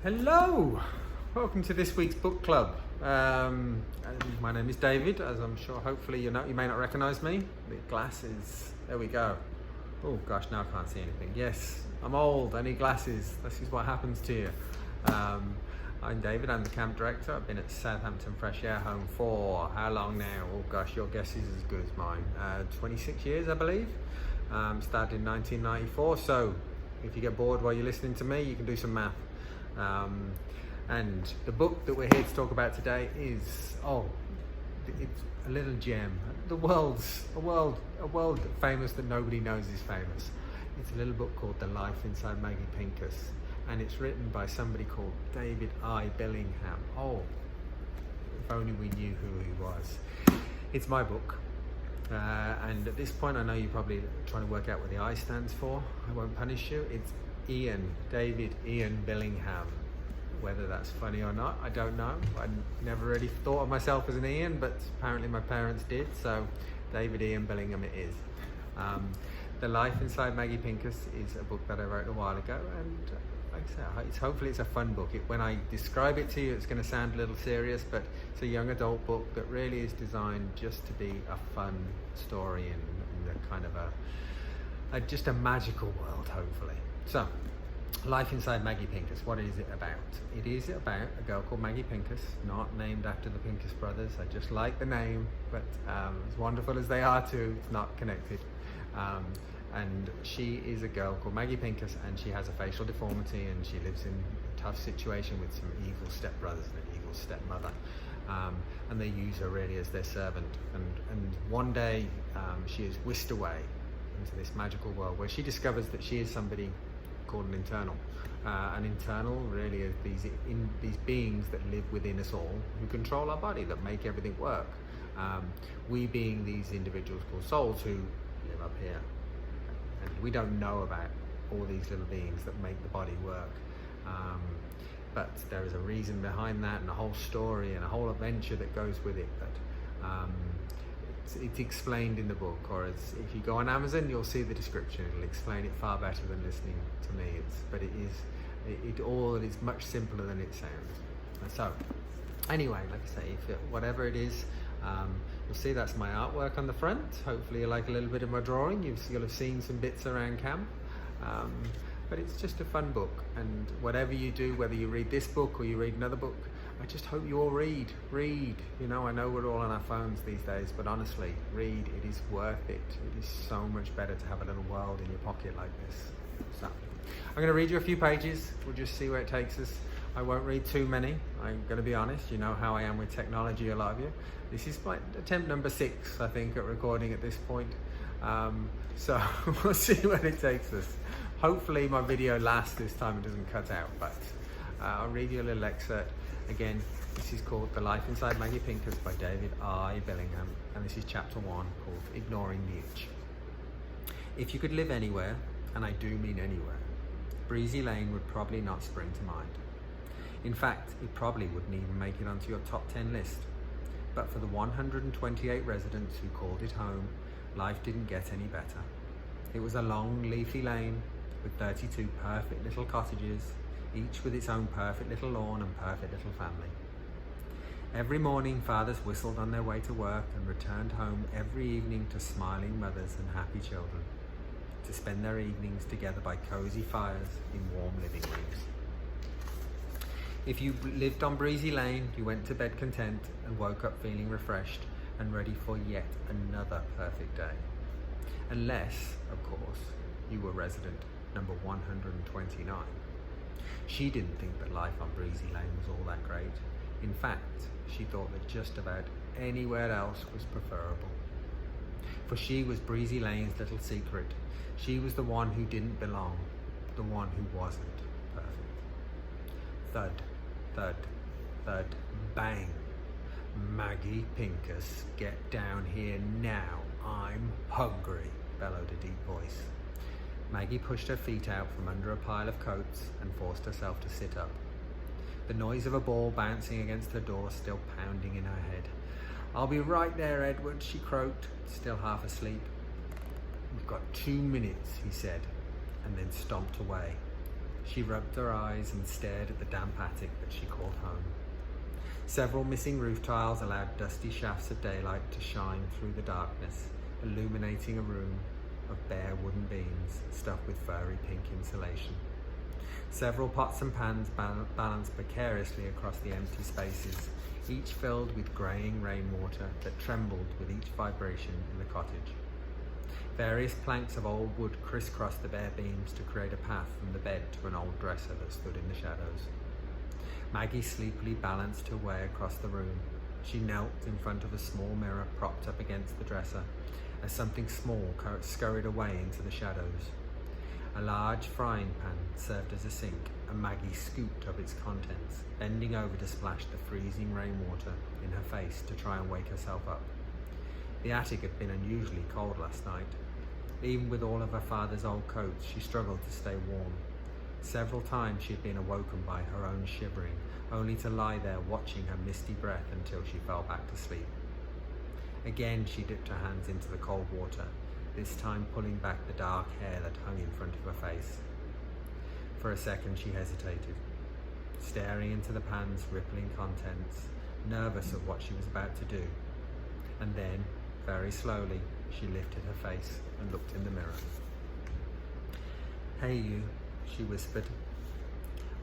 Hello, welcome to this week's book club. My name is David, as I'm sure hopefully you may not recognise me. The glasses, there we go. Oh gosh, now I can't see anything. Yes, I'm old, I need glasses. This is what happens to you. I'm David, I'm the camp director. I've been at Southampton Fresh Air Home for how long now? Oh gosh, your guess is as good as mine. 26 years, I believe. Started in 1994, so if you get bored while you're listening to me, you can do some math. And the book that we're here to talk about today is, it's a little gem. A world famous that nobody knows is famous. It's a little book called The Life Inside Maggie Pincus, and it's written by somebody called David I. Billingham. Oh, if only we knew who he was. It's my book. And at this point, I know you're probably trying to work out what the I stands for. I won't punish you. It's David Ian Billingham. Whether that's funny or not, I don't know. I never really thought of myself as an Ian, but apparently my parents did, so David Ian Billingham it is. The Life Inside Maggie Pincus is a book that I wrote a while ago, and like I say, hopefully it's a fun book. When I describe it to you, it's going to sound a little serious, but it's a young adult book that really is designed just to be a fun story in a kind of just a magical world, hopefully. So, Life Inside Maggie Pincus, what is it about? It is about a girl called Maggie Pincus, not named after the Pincus brothers. I just like the name, but as wonderful as they are too, it's not connected. And she is a girl called Maggie Pincus, and she has a facial deformity, and she lives in a tough situation with some evil stepbrothers and an evil stepmother. And they use her really as their servant. And one day she is whisked away into this magical world where she discovers that she is somebody called an internal. An internal really is these beings that live within us all, who control our body, that make everything work. We being these individuals called souls who live up here. And we don't know about all these little beings that make the body work. But there is a reason behind that, and a whole story and a whole adventure that goes with it. But it's explained in the book, or if you go on Amazon, you'll see the description. It'll explain it far better than listening to me. It is much simpler than it sounds. And so, anyway, like I say, whatever it is, you'll see that's my artwork on the front. Hopefully you like a little bit of my drawing. You'll have seen some bits around camp. But it's just a fun book, and whatever you do, whether you read this book or you read another book, I just hope you all read. You know, I know we're all on our phones these days, but honestly, read. It is worth it. It is so much better to have a little world in your pocket like this. So, I'm going to read you a few pages. We'll just see where it takes us. I won't read too many. I'm going to be honest. You know how I am with technology, a lot of you. This is my attempt number 6, I think, at recording at this point. So we'll see where it takes us. Hopefully my video lasts this time, it doesn't cut out, but I'll read you a little excerpt. Again, this is called The Life Inside Maggie Pincus by David I. Billingham, and this is chapter 1 called Ignoring the Itch. If you could live anywhere, and I do mean anywhere, Breezy Lane would probably not spring to mind. In fact, it probably wouldn't even make it onto your top 10 list. But for the 128 residents who called it home, life didn't get any better. It was a long, leafy lane with 32 perfect little cottages, each with its own perfect little lawn and perfect little family. Every morning, fathers whistled on their way to work and returned home every evening to smiling mothers and happy children, to spend their evenings together by cosy fires in warm living rooms. If you lived on Breezy Lane, you went to bed content and woke up feeling refreshed and ready for yet another perfect day. Unless, of course, you were resident number 129. She didn't think that life on Breezy Lane was all that great. In fact, she thought that just about anywhere else was preferable. For she was Breezy Lane's little secret. She was the one who didn't belong, the one who wasn't perfect. Thud, thud, thud, bang. Maggie Pincus, get down here now. I'm hungry, bellowed a deep voice. Maggie pushed her feet out from under a pile of coats and forced herself to sit up. The noise of a ball bouncing against her door still pounding in her head. I'll be right there, Edward, she croaked, still half asleep. We've got 2 minutes, he said, and then stomped away. She rubbed her eyes and stared at the damp attic that she called home. Several missing roof tiles allowed dusty shafts of daylight to shine through the darkness, illuminating a room of bare wooden beams stuffed with furry pink insulation. Several pots and pans balanced precariously across the empty spaces, each filled with greying rainwater that trembled with each vibration in the cottage. Various planks of old wood crisscrossed the bare beams to create a path from the bed to an old dresser that stood in the shadows. Maggie sleepily balanced her way across the room. She knelt in front of a small mirror propped up against the dresser as something small scurried away into the shadows. A large frying pan served as a sink, and Maggie scooped up its contents, bending over to splash the freezing rainwater in her face to try and wake herself up. The attic had been unusually cold last night. Even with all of her father's old coats, she struggled to stay warm. Several times she had been awoken by her own shivering, only to lie there watching her misty breath until she fell back to sleep. Again she dipped her hands into the cold water, this time pulling back the dark hair that hung in front of her face. For a second she hesitated, staring into the pan's rippling contents, nervous of what she was about to do. And then, very slowly, she lifted her face and looked in the mirror. "Hey you," she whispered.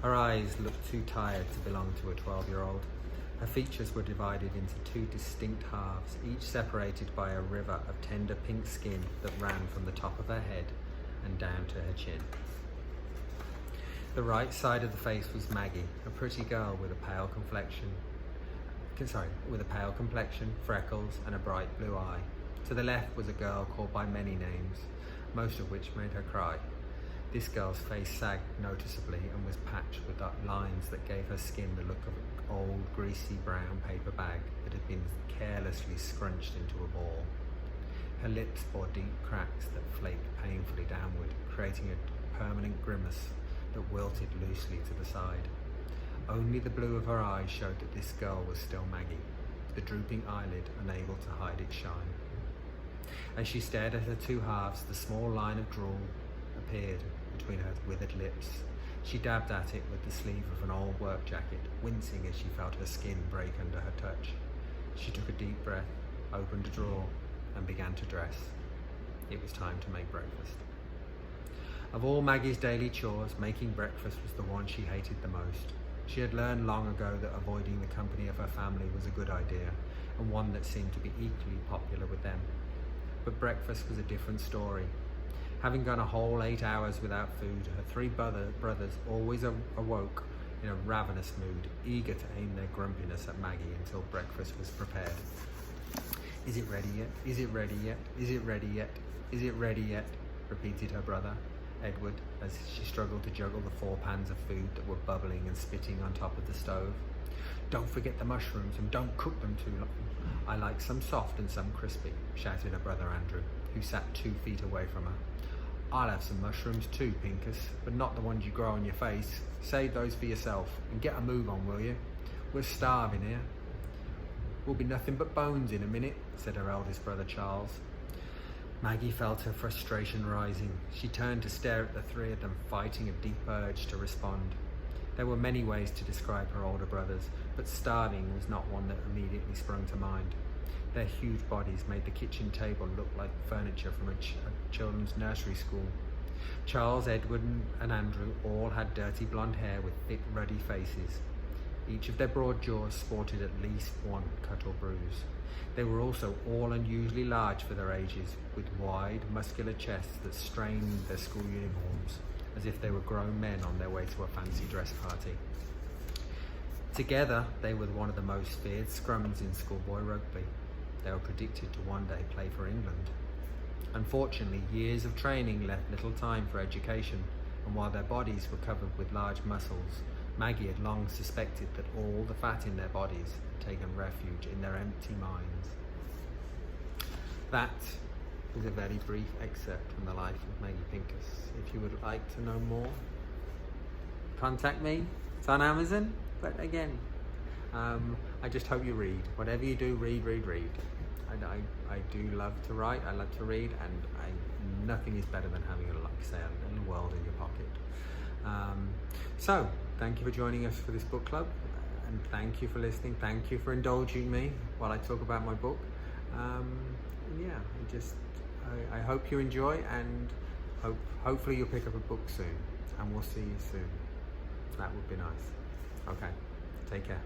Her eyes looked too tired to belong to a 12-year-old. Her features were divided into two distinct halves, each separated by a river of tender pink skin that ran from the top of her head and down to her chin. The right side of the face was Maggie, a pretty girl with a pale complexion, freckles, and a bright blue eye. To the left was a girl called by many names, most of which made her cry. This girl's face sagged noticeably and was patched with dark lines that gave her skin the look of an old, greasy brown paper bag that had been carelessly scrunched into a ball. Her lips bore deep cracks that flaked painfully downward, creating a permanent grimace that wilted loosely to the side. Only the blue of her eyes showed that this girl was still Maggie, the drooping eyelid unable to hide its shine. As she stared at her two halves, the small line of drool appeared between her withered lips. She dabbed at it with the sleeve of an old work jacket, wincing as she felt her skin break under her touch. She took a deep breath, opened a drawer, and began to dress. It was time to make breakfast. Of all Maggie's daily chores, making breakfast was the one she hated the most. She had learned long ago that avoiding the company of her family was a good idea, and one that seemed to be equally popular with them. But breakfast was a different story. Having gone a whole 8 hours without food, her three brothers always awoke in a ravenous mood, eager to aim their grumpiness at Maggie until breakfast was prepared. "Is it ready yet? Is it ready yet? Is it ready yet? Is it ready yet?" repeated her brother, Edward, as she struggled to juggle the 4 pans of food that were bubbling and spitting on top of the stove. "Don't forget the mushrooms and don't cook them too long. I like some soft and some crispy," shouted her brother Andrew, who sat 2 feet away from her. "I'll have some mushrooms too, Pincus, but not the ones you grow on your face. Save those for yourself and get a move on, will you? We're starving here." "We'll be nothing but bones in a minute," said her eldest brother Charles. Maggie felt her frustration rising. She turned to stare at the 3 of them, fighting a deep urge to respond. There were many ways to describe her older brothers, but starving was not one that immediately sprung to mind. Their huge bodies made the kitchen table look like furniture from a children's nursery school. Charles, Edward, and Andrew all had dirty blonde hair with thick, ruddy faces. Each of their broad jaws sported at least one cut or bruise. They were also all unusually large for their ages, with wide, muscular chests that strained their school uniforms, as if they were grown men on their way to a fancy dress party. Together, they were one of the most feared scrums in schoolboy rugby. They were predicted to one day play for England. Unfortunately, years of training left little time for education, and while their bodies were covered with large muscles, Maggie had long suspected that all the fat in their bodies had taken refuge in their empty minds. That is a very brief excerpt from the life of Maggie Pincus. If you would like to know more, contact me. It's on Amazon, but again, I just hope you read. Whatever you do, read. I do love to write, I love to read, and nothing is better than having a little world in your pocket. So thank you for joining us for this book club, and thank you for listening. Thank you for indulging me while I talk about my book. Yeah, I hope you enjoy, and hopefully you'll pick up a book soon, and we'll see you soon. That would be nice. Okay, take care.